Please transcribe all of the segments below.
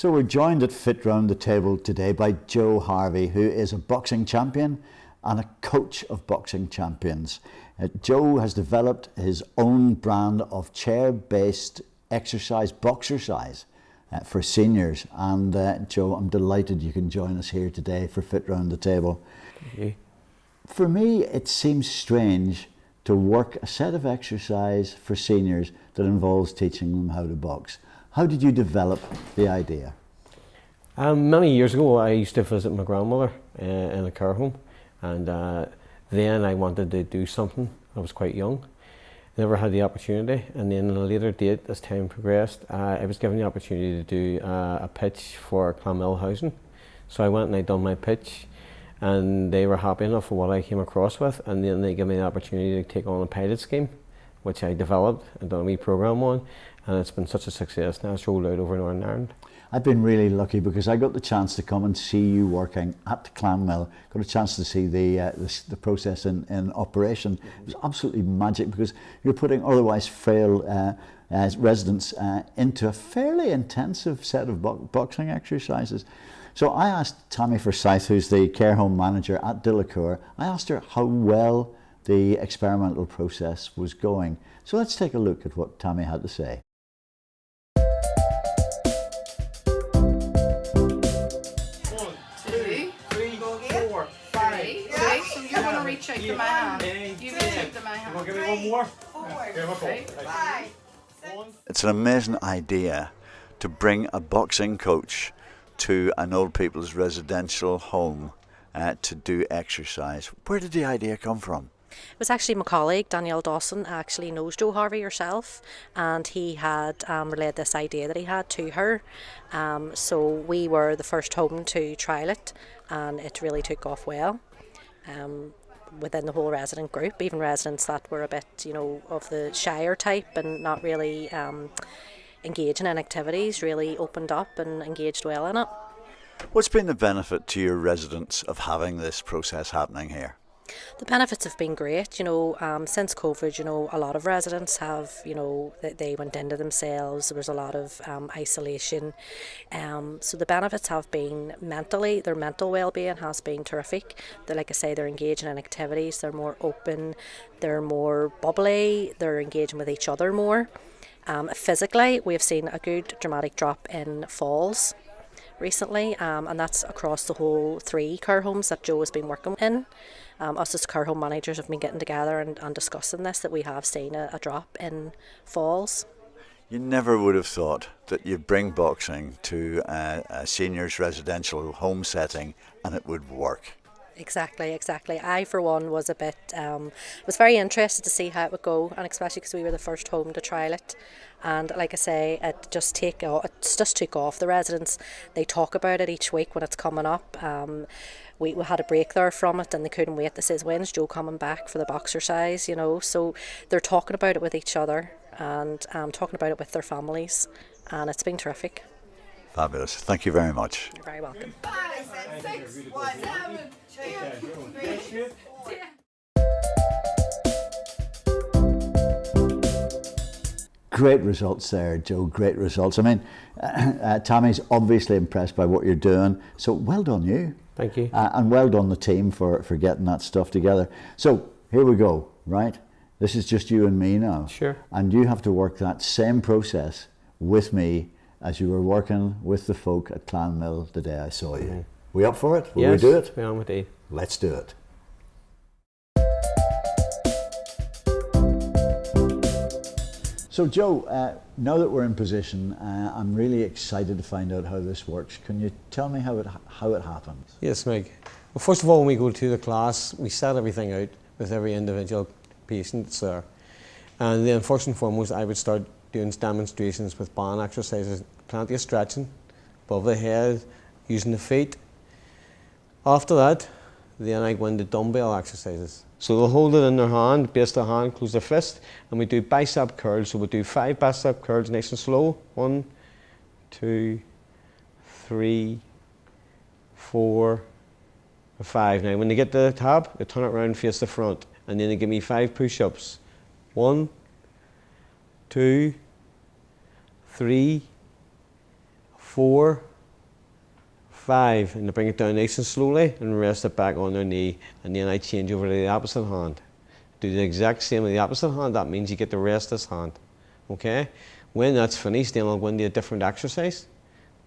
So we're joined at Fit Round the Table today by Joe Harvey, who is a boxing champion and a coach of boxing champions. Joe has developed his own brand of chair-based exercise, Boxercise, for seniors. And Joe, I'm delighted you can join us here today for Fit Round the Table. Thank you. For me, it seems strange to work a set of exercise for seniors that involves teaching them how to box. How did you develop the idea? Many years ago, I used to visit my grandmother in a care home, and then I wanted to do something. I was quite young, never had the opportunity, and then at a later date, as time progressed, I was given the opportunity to do a pitch for Clonmel Housing. So I went and I done my pitch, and they were happy enough with what I came across with, and then they gave me the opportunity to take on a pilot scheme, which I developed and done a wee programme on, and it's been such a success now. It's rolled out over Northern Ireland. I've been really lucky because I got the chance to come and see you working at Clonmel. Got a chance to see the process in operation. It was absolutely magic because you're putting otherwise frail residents into a fairly intensive set of boxing exercises. So I asked Tammy Forsyth, who's the care home manager at Delacour, I asked her how well the experimental process was going. So let's take a look at what Tammy had to say. Reach out to my hand. You reach out to my hand. Give me one more. It's an amazing idea to bring a boxing coach to an old people's residential home to do exercise. Where did the idea come from? It was actually my colleague, Danielle Dawson, actually knows Joe Harvey herself, and he had relayed this idea that he had to her. So we were the first home to trial it, and it really took off well. Within the whole resident group, even residents that were a bit, of the shyer type and not really engaging in activities, really opened up and engaged well in it. What's been the benefit to your residents of having this process happening here? The benefits have been great, since COVID, a lot of residents have, they went into themselves, there was a lot of isolation. So the benefits have been mentally, their mental well-being has been terrific. They're, like I say, they're engaging in activities, they're more open, they're more bubbly, they're engaging with each other more. Physically, we have seen a good dramatic drop in falls recently, and that's across the whole 3 care homes that Joe has been working in. Us as care home managers have been getting together and discussing this, that we have seen a drop in falls. You never would have thought that you'd bring boxing to a seniors residential home setting and it would work. Exactly. I, for one, was a bit, was very interested to see how it would go, and especially because we were the first home to trial it. And like I say, it just took off. The residents, they talk about it each week when it's coming up. We had a break there from it, and they couldn't wait. They says, when's Joe coming back for the Boxercise, So they're talking about it with each other and talking about it with their families, and it's been terrific. Fabulous. Thank you very much. You're very welcome. 5, 6, 1, 7, 2, 3. Great results there, Joe, great results. I mean, Tammy's obviously impressed by what you're doing, so well done you. Thank you. And well done the team for getting that stuff together. So here we go, right? This is just you and me now. Sure. And you have to work that same process with me as you were working with the folk at Clonmel the day I saw you. Mm-hmm. We up for it? Will yes, we do it? We are indeed. Let's do it. So Joe, now that we're in position, I'm really excited to find out how this works. Can you tell me how it happens? Yes, Mike. Well, first of all, when we go to the class, we set everything out with every individual patient that's there. And then first and foremost, I would start doing demonstrations with band exercises, plenty of stretching above the head, using the feet. After that, then I go into dumbbell exercises. So they'll hold it in their hand, base their hand, close their fist, and we do bicep curls. So we do 5 bicep curls nice and slow. 1, 2, 3, 4, 5. Now when they get to the top, they turn it around and face the front. And then they give me 5 push-ups. 1, 2, 3, 4, 5, and they bring it down nice and slowly and rest it back on their knee, and then I change over to the opposite hand. Do the exact same with the opposite hand. That means you get to rest this hand. Okay? When that's finished, then I'll go into a different exercise,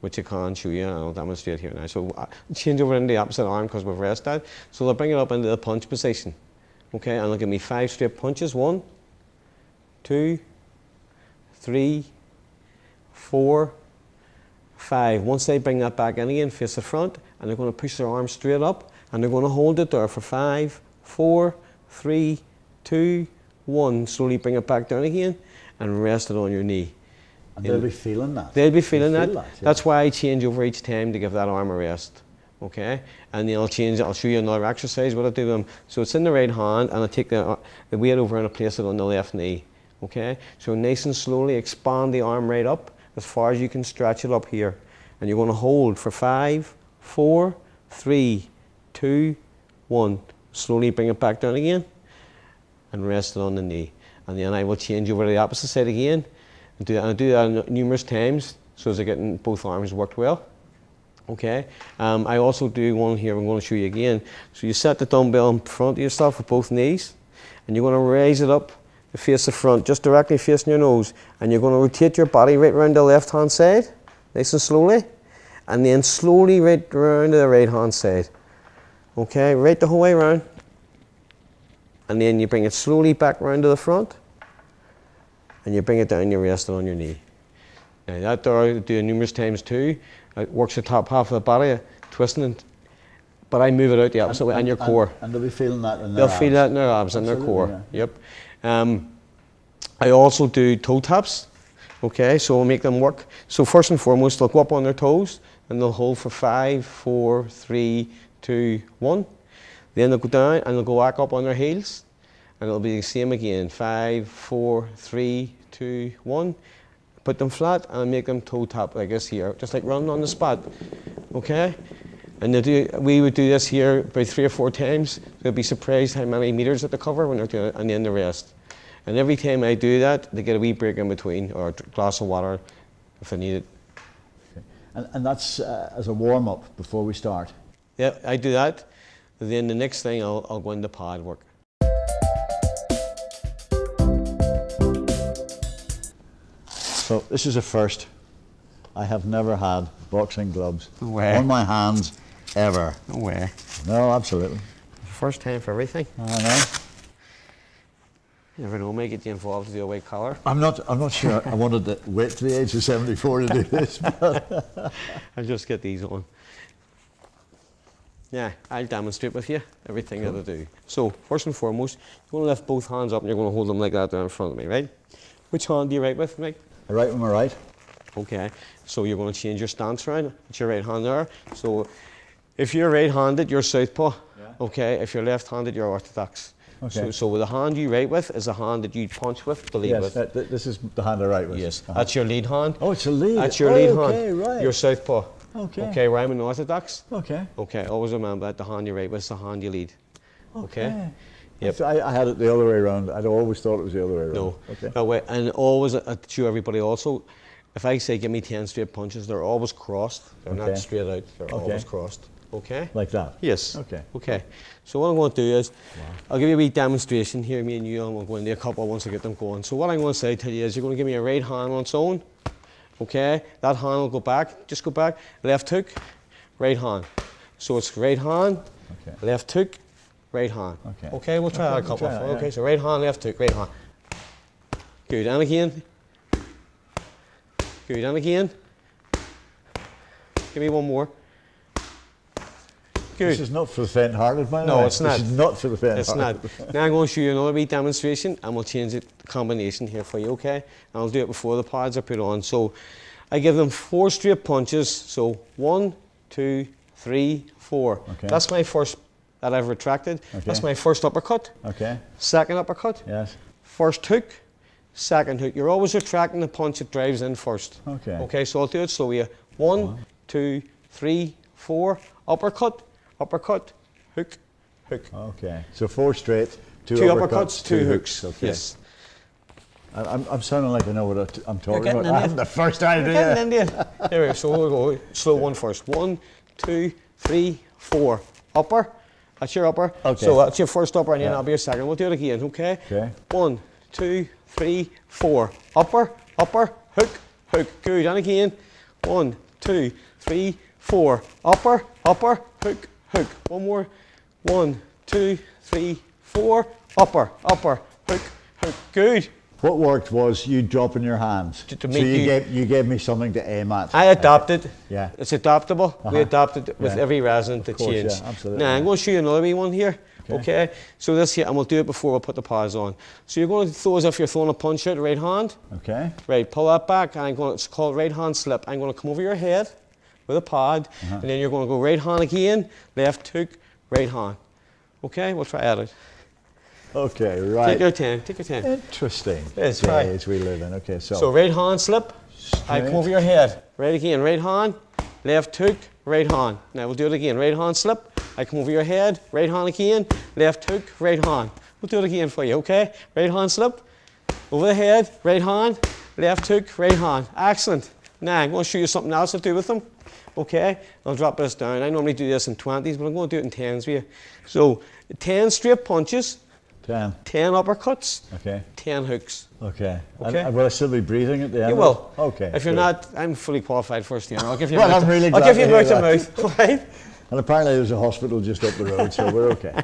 which I can show you, and I'll demonstrate here now. So change over into the opposite arm because we've rested. So I'll bring it up into the punch position. Okay, and I'll give me 5 straight punches. 1, 2, 3, 4, 5. Once they bring that back in again, face the front, and they're going to push their arm straight up, and they're going to hold it there for 5, 4, 3, 2, 1. Slowly bring it back down again, and rest it on your knee. And they'll be feeling that. They'll be feeling They'll that. feel that, yeah. That's why I change over each time to give that arm a rest. Okay, and then I'll change it. I'll show you another exercise. What I do them. So it's in the right hand, and I take the weight over and I place it on the left knee. Okay, so nice and slowly expand the arm right up as far as you can stretch it up here, and you're going to hold for 5, 4, 3, 2, 1. Slowly bring it back down again, and rest it on the knee. And then I will change over to the opposite side again, and I do that numerous times so as I get both arms worked well. Okay, I also do one here I'm going to show you again. So you set the dumbbell in front of yourself with both knees, and you're going to raise it up to face the front, just directly facing your nose, and you're going to rotate your body right around the left hand side, nice and slowly, and then slowly right around to the right hand side. Okay, right the whole way around, and then you bring it slowly back around to the front, and you bring it down, you rest it on your knee. Now that there I do numerous times too. It works the top half of the body, twisting it, but I move it out the opposite way, and your core. And they'll be feeling that in their They'll abs. feel that in their abs and their core. Yeah. Yep. I also do toe taps. Okay, so I'll make them work. So first and foremost, they'll go up on their toes, and they'll hold for 5, 4, 3, 2, 1. Then they'll go down, and they'll go back up on their heels, and it'll be the same again. 5, 4, 3, 2, 1. Put them flat and make them toe tap like this here, just like running on the spot. Okay? And we would do this here about 3 or 4 times. They'll be surprised how many meters that they cover when they're doing it, and then the rest. And every time I do that, they get a wee break in between, or a glass of water if they need it. Okay. And that's as a warm-up before we start. Yeah, I do that. Then the next thing, I'll go into pad work. So this is a first. I have never had boxing gloves No way. on my hands ever. No way. No, absolutely. First time for everything. I know. You never know, may get you involved with your white collar. I'm not sure I wanted to wait to the age of 74 to do this. But I'll just get these on. Yeah, I'll demonstrate with you everything that I do. So, first and foremost, you're going to lift both hands up and you're going to hold them like that there in front of me, right? Which hand do you write with, Mike? I right with my right. Okay, so you're going to change your stance around. It's your right hand there. So, if you're right-handed, you're southpaw. Yeah. Okay, if you're left-handed, you're orthodox. Okay. So the hand you write with is the hand that you punch with, to lead Yes, with. this is the hand I write with. Yes, Uh-huh. that's your lead hand. Oh, it's a lead. That's your lead okay, hand. right. You're southpaw. Okay. Okay, I'm an orthodox. Okay. Okay, always remember that the hand you write with is the hand you lead. Okay. Yep. So I had it the other way around. I'd always thought it was the other way around. No. Okay. That way, and always to everybody also, if I say give me 10 straight punches, they're always crossed. They're Okay. not straight out. They're Okay. always crossed. Okay. Like that. Yes. Okay. Okay. So what I'm going to do is, I'll give you a wee demonstration here, me and you, and we'll go into a couple once I get them going. So what I'm going to say to you is, you're going to give me a right hand on its own. Okay. That hand will go back. Just go back. Left hook, right hand. So it's right hand, Okay. left hook, right hand. Okay. Okay. We'll try that a we'll couple. try that, yeah. Okay. So right hand, left hook, right hand. Good. And again. Good. And again. Give me one more. Good. This is not for the faint-hearted, by the No, way. it's not. This is not for the It's faint-hearted. not. Now I'm going to show you another wee demonstration, and we'll change the combination here for you, okay? And I'll do it before the pads are put on. So I give them 4 straight punches. So 1, 2, 3, 4. Okay. That's my first that I've retracted. Okay. That's my first uppercut. Okay. Second uppercut. Yes. First hook. Second hook. You're always retracting the punch that drives in first. Okay. Okay, so I'll do it slowly. 1, 2, 3, 4. Uppercut. Uppercut. Hook. Hook. Okay. So 4 straight, 2 2 uppercuts, uppercuts, 2 hooks. Okay. Yes. I'm sounding like I know what I'm talking getting about. in I there. have the first Getting idea. in there. Here we go. So we'll go slow one first. 1, 2, 3, 4. Upper. That's your upper. Okay. So that's your first upper, and then Yeah. that'll be your second. We'll do it again, okay? Okay. 1, 2, 3, 4. Upper, upper, hook, hook. Good. And again. 1, 2, 3, 4. Upper, upper, hook, hook. One more. 1, 2, 3, 4. Upper, upper, hook, hook. Good. What worked was you dropping your hands. To So make you gave me something to aim at. I adapted. Yeah. It's adaptable. We adapted with Yeah. every resident to course, change. yeah, absolutely, Now I'm yeah. going to show you another wee one here. Okay. So this here, and we'll do it before we put the pads on. So you're going to throw as if you're throwing a punch out, right hand. Okay. Right, pull that back, and I'm going to, it's called right hand slip. I'm going to come over your head with a pad, and then you're going to go right hand again, left hook, right hand. Okay, we'll try it out. Okay, right. Take your time, take your time. Interesting. Yes, right. Days we live in. Okay, so. So right hand slip, I come Straight. over your head. Right again, right hand, left hook, right hand. Now we'll do it again. Right hand slip, I come over your head, right hand again, left hook, right hand. We'll do it again for you, okay? Right hand slip, over the head, right hand, left hook, right hand. Excellent. Now I'm going to show you something else to do with them. Okay, I'll drop this down. I normally do this in 20s, but I'm going to do it in 10s for you. So 10 straight punches, 10. 10 uppercuts, Okay. 10 hooks. Okay. Okay. And will I still be breathing at the end? You of will. it? Okay. If you're good. not, I'm fully qualified first year. I'll give you Well, mouth. I'm really I'll glad give you to hear mouth to that. mouth. Right? And apparently there's a hospital just up the road, so we're okay.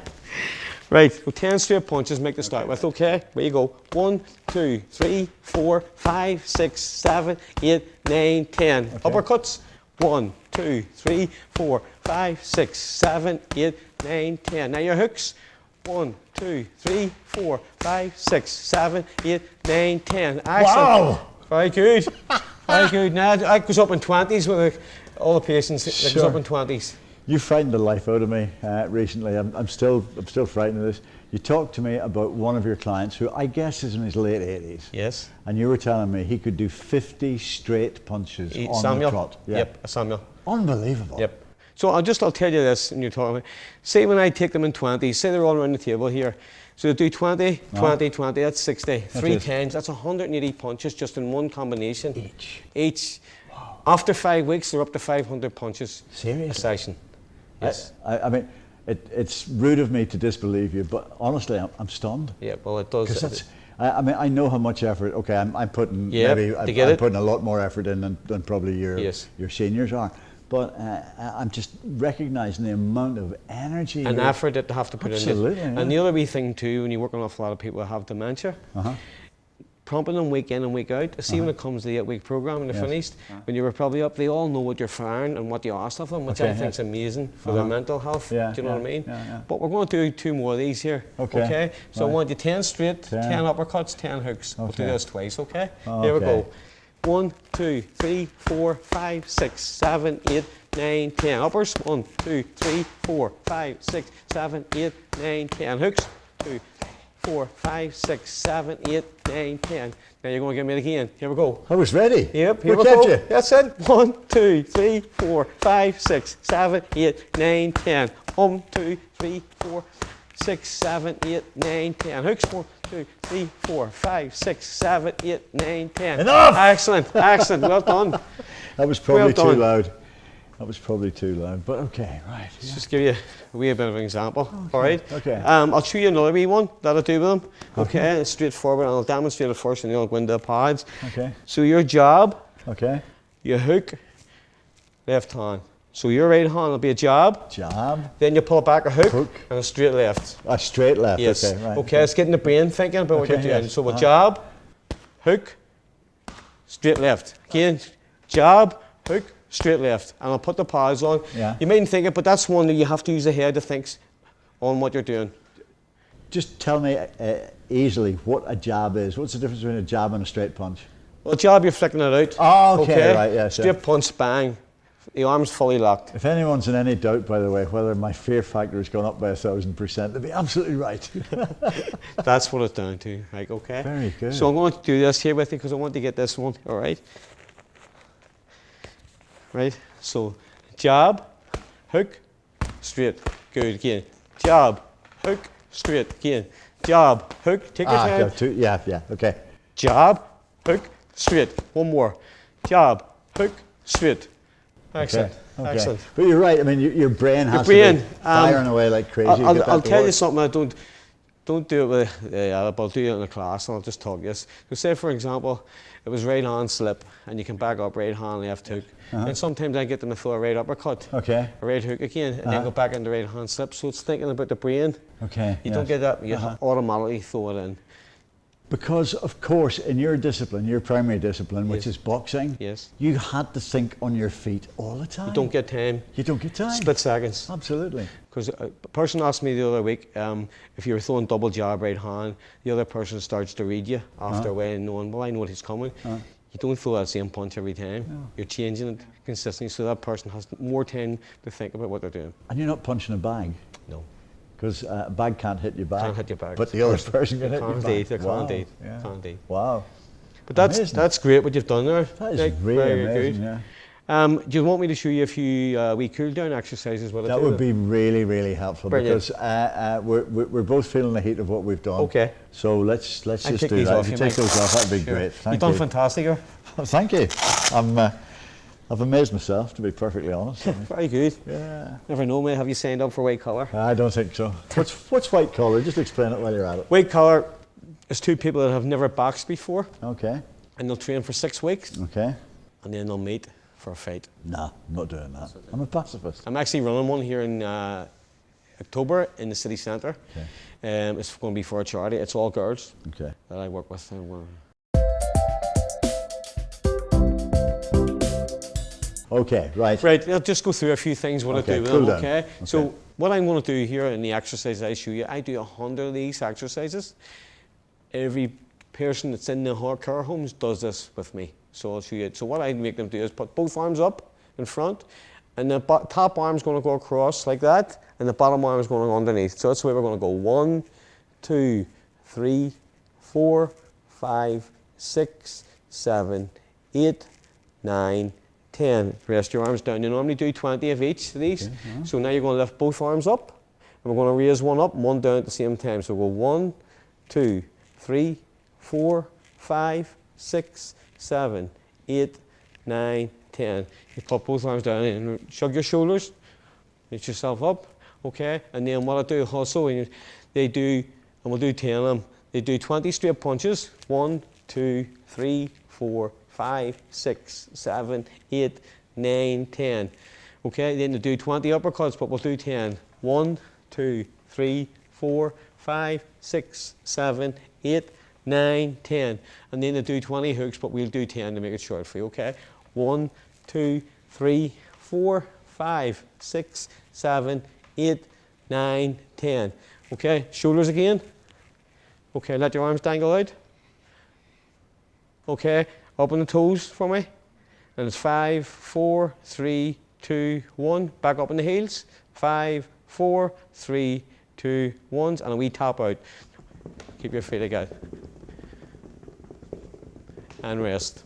Right. So 10 straight punches. Make the start with. Okay. Where you go? 1, 2, 3, 4, 5, 6, 7, 8, 9, 10. Uppercuts. 1, 2, 3, 4, 5, 6, 7, 8, 9, 10. Now your hooks. 1, 2, 3, 4, 5, 6, 7, 8, 9, 10. Excellent. Wow! Very good. Very good. Now that goes up in 20s with all the patients. It goes up in 20s. You frightened the life out of me recently. I'm still frightened of this. You talked to me about one of your clients who I guess is in his late 80s. Yes. And you were telling me he could do 50 straight punches on Samuel. the trot. Yeah. Yep. Samuel. Unbelievable. Yep. So I'll tell you this, and you're talking about, say when I take them in 20s, say they're all around the table here. So they do 20, 20, 20, that's 60. Three it. times, that's 180 punches just in one combination. Each. Wow. After 5 weeks, they're up to 500 punches Seriously? a session. Yes. I mean, it's rude of me to disbelieve you, but honestly, I'm stunned. Yeah, well, it does. Because that's, I mean, I know how much effort. Okay, I'm putting Yeah, maybe to get I'm it. putting a lot more effort in than probably your Yes. seniors are. But I'm just recognizing the amount of energy An you're- effort that they have to put Absolutely, in. yeah. And the other wee thing too, when you work on an awful lot of people that have dementia, prompting them week in and week out, see when it comes to the 8-week program and they're Yes. finished, when you were probably up, they all know what you're firing and what you asked of them, which I Okay, think is amazing for their mental health. Yeah, Do you know what I yeah, mean? yeah. But we're going to do 2 more of these here. Okay, So I right. want you 10 straight, 10 10. uppercuts, 10 hooks. We'll do Okay. this twice, okay? Here we Okay. go. 1, 2, 3, 4, 5, 6, 7, 8, 9, 10. Uppers. 1, 2, 3, 4, 5, 6, 7, 8, 9, 10. Hooks. 2, 4, 5, 6, 7, 8, 9, 10. Now you're going to give me it again. Here we go. I was ready. Yep, here we we kept go. you. That's it. 1, 2, 3, 4, 5, 6, 7, 8, 9, 10. 1, 2, 3, 4, 6, 7, 8, 9, 10. Hooks. 1, 2, 3, 4, 5, 6, 7, 8, 9, 10. Enough! Excellent, excellent. Well done. That was probably Well too done. loud. That was probably too loud. But okay, right. Let's just give you a wee bit of an example. All right. okay. I'll show you another wee one that I do with them. Okay. It's straightforward. I'll demonstrate it first, and then I'll go into the pads. Okay. So your jab, Okay. you hook, left hand. So your right hand will be a jab. Jab. Then you pull back a hook, Hook. and a straight left. A straight left. Yes. Okay. Right. Okay. It's getting the brain thinking about what Okay, you're doing. yes. So we'll jab, hook, straight left. Again, jab, hook, straight left. And I'll put the pads on. Yeah. You mightn't think it, but that's one that you have to use the head to think on what you're doing. Just tell me easily what a jab is. What's the difference between a jab and a straight punch? Well, jab, you're flicking it out. Oh, okay, right, yes, Straight yeah. punch, bang. The arm's fully locked. If anyone's in any doubt, by the way, whether my fear factor has gone up by 1,000%, they'd be absolutely right. That's what it's down to. Like, okay. Very good. So I'm going to do this here with you because I want to get this one. All right. Right. So jab, hook, straight. Good. Again. Jab, hook, straight. Again. Jab, hook. Take your time. yeah, okay. Jab, hook, straight. One more. Jab, hook, straight. Excellent. Okay. Excellent. But you're right. I mean, your brain has to brain, be firing away like crazy. to get that I'll to tell you work. something. I don't do it with I'll do it in a class, and I'll just talk you. So say, for example, it was right hand slip, and you can back up right hand left hook. And sometimes I get them to throw a right uppercut, Okay. a right hook again, and then go back into right hand slip. So it's thinking about the brain. Okay. You don't get that. You automatically throw it in. Because, of course, in your discipline, your primary discipline, which is boxing, Yes. you had to think on your feet all the time. You don't get time. You don't get time. Split seconds. Absolutely. Because a person asked me the other week, if you were throwing double jab right hand, the other person starts to read you after a while, knowing, well, I know what he's coming. You don't throw that same punch every time. No. You're changing it consistently, so that person has more time to think about what they're doing. And you're not punching a bag. No. Because a bag can't hit your back. Can't hit your back. But the other person can hit your back. They can't indeed. Yeah. Can't indeed. Wow. But that's Amazing. that's great what you've done there. That is Nick. really Very amazing, good. yeah. Do you want me to show you a few wee cool down exercises? That would be really, really helpful. Brilliant. Because we're both feeling the heat of what we've done. Okay. So let's just take do these that. off If you you, take Mike. those off, that'd be Sure. great. Thank You've done you. fantastic. Here. Thank you. I've amazed myself, to be perfectly honest. Very good. Yeah. Never know, mate. Have you signed up for white collar? I don't think so. What's white collar? Just explain it while you're at it. White collar is two people that have never boxed before, Okay. and they'll train for 6 weeks, Okay. and then they'll meet for a fight. Nah, I'm not doing that. I'm a pacifist. I'm actually running one here in October in the city centre. Okay. It's going to be for a charity. It's all girls Okay. that I work with. Okay, right. Right, I'll just go through a few things what Okay, I do with cool them, down. okay? Okay. So what I'm going to do here in the exercises I show you, I do 100 of these exercises. Every person that's in the care homes does this with me. So I'll show you it. So what I make them do is put both arms up in front, and the top arm's going to go across like that, and the bottom arm is going underneath. So that's the way we're going to go. 1, 2, 3, 4, 5, 6, 7, 8, 9, 10. Rest your arms down. You normally do 20 of each of these. Okay, So now you're going to lift both arms up, and we're going to raise one up and one down at the same time. So go 1, 2, 3, 4, 5, 6, 7, 8, 9, 10. You put both arms down and shrug your shoulders, lift yourself up, okay? And then what I do also, they do, and we'll do 10 of them, they do 20 straight punches. 1, 2, 3, 4, 5, 6, 7, 8, 9, 10. Okay, then they do 20 uppercuts, but we'll do 10. 1, 2, 3, 4, 5, 6, 7, 8, 9, 10. And then they do 20 hooks, but we'll do 10 to make it short for you, okay? 1, 2, 3, 4, 5, 6, 7, 8, 9, 10. Okay, shoulders again. Okay, let your arms dangle out. Okay, up on the toes for me. And it's 5, 4, 3, 2, 1. Back up on the heels. 5, 4, 3, 2, 1. And a wee tap out. Keep your feet again. And rest.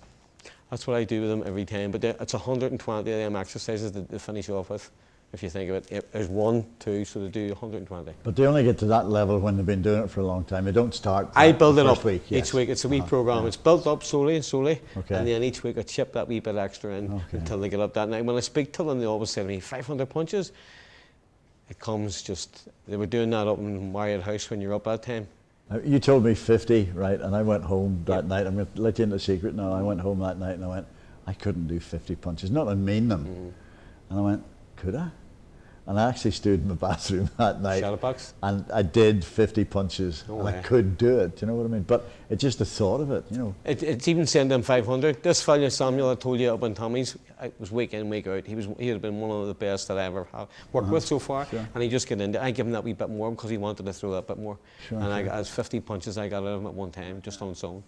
That's what I do with them every time. But it's 120 of them exercises that they finish off with. If you think of it, there's 1, 2, so they do 120. But they only get to that level when they've been doing it for a long time. They don't start. I build it first up week, yes. each week. It's a wee program. Yeah. It's built up slowly and slowly, Okay. and then each week I chip that wee bit extra in Okay. until they get up that night. When I speak to them, they always say to me, 500 punches. It comes just, they were doing that up in Marriott House when you're up that time. Now, you told me 50, right? And I went home that Yep. night. I'm going to let you into a secret now. I went home that night and I went, I couldn't do 50 punches. Not I mean them. And I went, could I? And I actually stood in the bathroom that night. Shadow box? And I did 50 punches. No and I way. could do it. Do you know what I mean? But it's just the thought of it, you know. It's even sending them 500. This fella Samuel I told you up in Tommy's, it was week in, week out. He had been one of the best that I ever have worked with so far. Sure. And he just got into it. I give him that wee bit more because he wanted to throw that bit more. Sure, and I sure. got 50 punches I got out of him at one time, just on its own,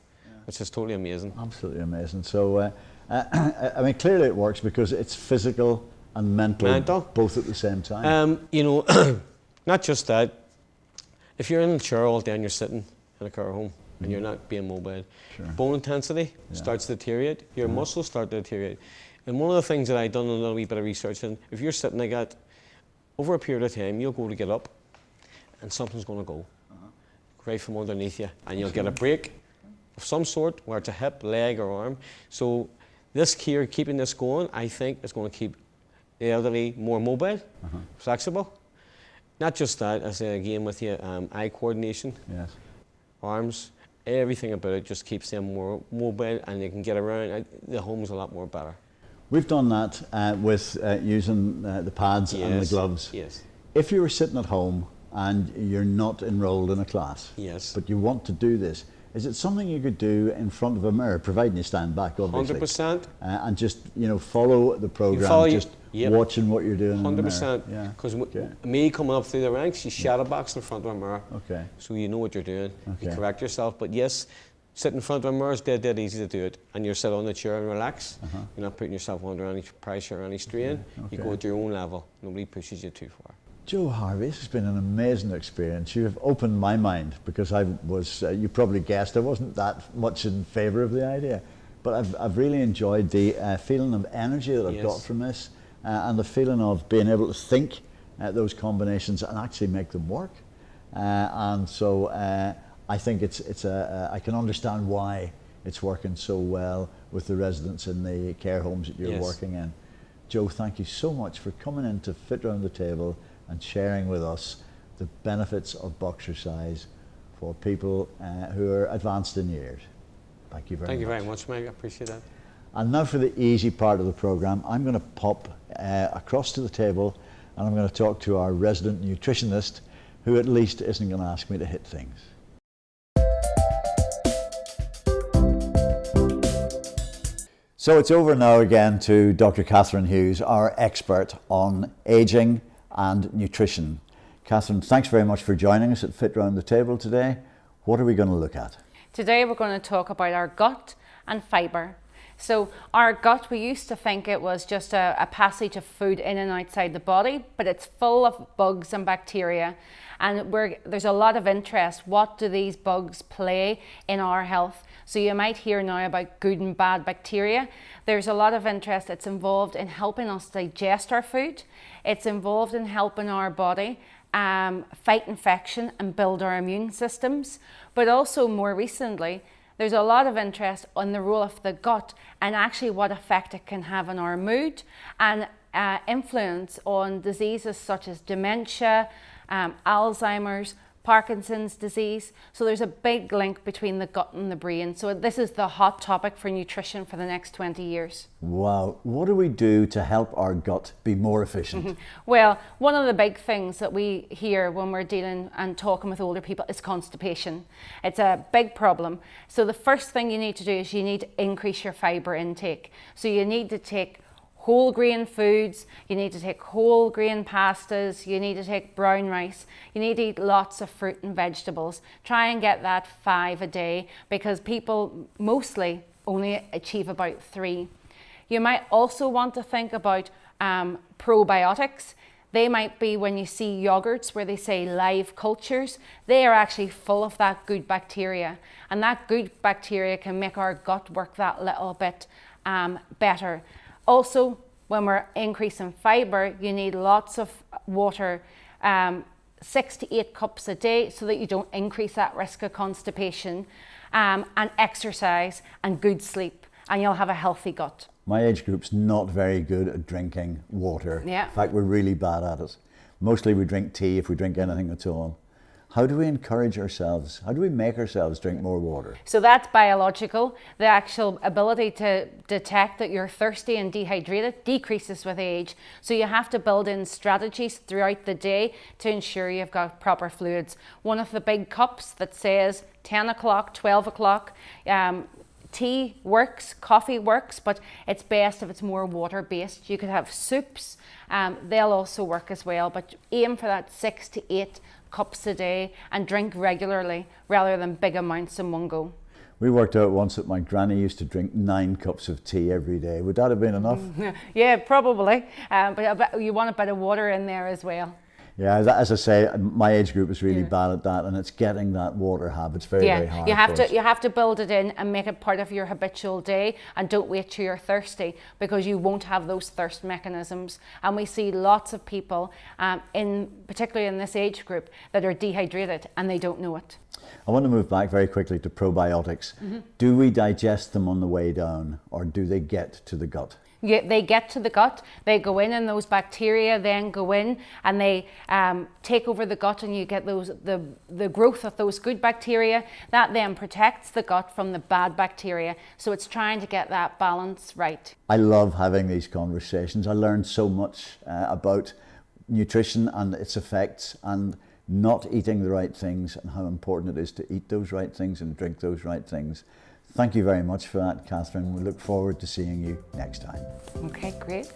which is totally amazing. Absolutely amazing. So, I mean, clearly it works because it's physical and mental, both at the same time. You know, not just that. If you're in a chair all day and you're sitting in a care home and you're not being mobile, Sure. bone intensity starts to deteriorate. Your muscles start to deteriorate. And one of the things that I've done a little wee bit of research in, if you're sitting like that, over a period of time, you'll go to get up and something's going to go right from underneath you. And you'll get a break of some sort, where it's a hip, leg or arm. So this here, keeping this going, I think is going to keep the elderly more mobile, flexible. Not just that, I say again with you, eye coordination, Yes. arms, everything about it just keeps them more mobile and they can get around. The home's a lot more better. We've done that with using the pads and the gloves. Yes. If you were sitting at home and you're not enrolled in a class, Yes. but you want to do this, is it something you could do in front of a mirror, providing you stand back, obviously? 100%. And just, follow the program, follow just watching what you're doing in the mirror. 100%. Yeah. Because Okay. me coming up through the ranks, you shadow box in front of a mirror. Okay. So you know what you're doing. You Okay. correct yourself. But yes, sit in front of a mirror is dead easy to do it. And you sit on the chair and relax. You're not putting yourself under any pressure or any strain. You Okay. go at your own level. Nobody pushes you too far. Joe Harvey, this has been an amazing experience. You have opened my mind, because I was, you probably guessed, I wasn't that much in favour of the idea. But I've really enjoyed the feeling of energy that I've Yes. got from this, and the feeling of being able to think those combinations and actually make them work. And so I think I can understand why it's working so well with the residents in the care homes that you're Yes. working in. Joe, thank you so much for coming in to fit round the table and sharing with us the benefits of Boxercise for people who are advanced in years. Thank you very much. Thank you very much, Mike. I appreciate that. And now for the easy part of the programme, I'm going to pop across to the table and I'm going to talk to our resident nutritionist, who at least isn't going to ask me to hit things. So it's over now again to Dr. Catherine Hughes, our expert on ageing and nutrition. Catherine, thanks very much for joining us at Fit Round the Table today. What are we going to look at? Today we're going to talk about our gut and fibre. So our gut, we used to think it was just a passage of food in and outside the body, but it's full of bugs and bacteria. And there's a lot of interest. What do these bugs play in our health? So you might hear now about good and bad bacteria. There's a lot of interest. It's involved in helping us digest our food. It's involved in helping our body fight infection and build our immune systems. But also more recently, there's a lot of interest on the role of the gut and actually what effect it can have on our mood and influence on diseases such as dementia, Alzheimer's, Parkinson's disease. So there's a big link between the gut and the brain. So this is the hot topic for nutrition for the next 20 years. Wow, what do we do to help our gut be more efficient? Well, one of the big things that we hear when we're dealing and talking with older people is constipation. It's a big problem. So the first thing you need to do is you need to increase your fibre intake. So you need to take whole grain foods, you need to take whole grain pastas, you need to take brown rice, you need to eat lots of fruit and vegetables. Try and get that 5 a day, because people mostly only achieve about 3. You might also want to think about probiotics. They might be when you see yogurts where they say live cultures, they are actually full of that good bacteria. And that good bacteria can make our gut work that little bit better. Also, when we're increasing fibre, you need lots of water, 6 to 8 cups a day, so that you don't increase that risk of constipation, and exercise and good sleep, and you'll have a healthy gut. My age group's not very good at drinking water. Yeah. In fact, we're really bad at it. Mostly we drink tea if we drink anything at all. How do we encourage ourselves? How do we make ourselves drink more water? So that's biological. The actual ability to detect that you're thirsty and dehydrated decreases with age. So you have to build in strategies throughout the day to ensure you've got proper fluids. One of the big cups that says 10 o'clock, 12 o'clock, tea works, coffee works, but it's best if it's more water-based. You could have soups, they'll also work as well, but aim for that 6 to 8 cups a day and drink regularly rather than big amounts in one go. We worked out once that my granny used to drink 9 cups of tea every day. Would that have been enough? Yeah, probably, but you want a bit of water in there as well. Yeah, as I say, my age group is really bad at that, and it's getting that water habit. It's very, very hard. You have to build it in and make it part of your habitual day, and don't wait till you're thirsty, because you won't have those thirst mechanisms. And we see lots of people, particularly in this age group, that are dehydrated and they don't know it. I want to move back very quickly to probiotics. Do we digest them on the way down, or do they get to the gut? They get to the gut, they go in, and those bacteria then go in and they take over the gut, and you get the growth of those good bacteria that then protects the gut from the bad bacteria. So it's trying to get that balance right. I love having these conversations. I learned so much about nutrition and its effects, and not eating the right things, and how important it is to eat those right things and drink those right things. Thank you very much for that, Catherine. We look forward to seeing you next time. Okay, great.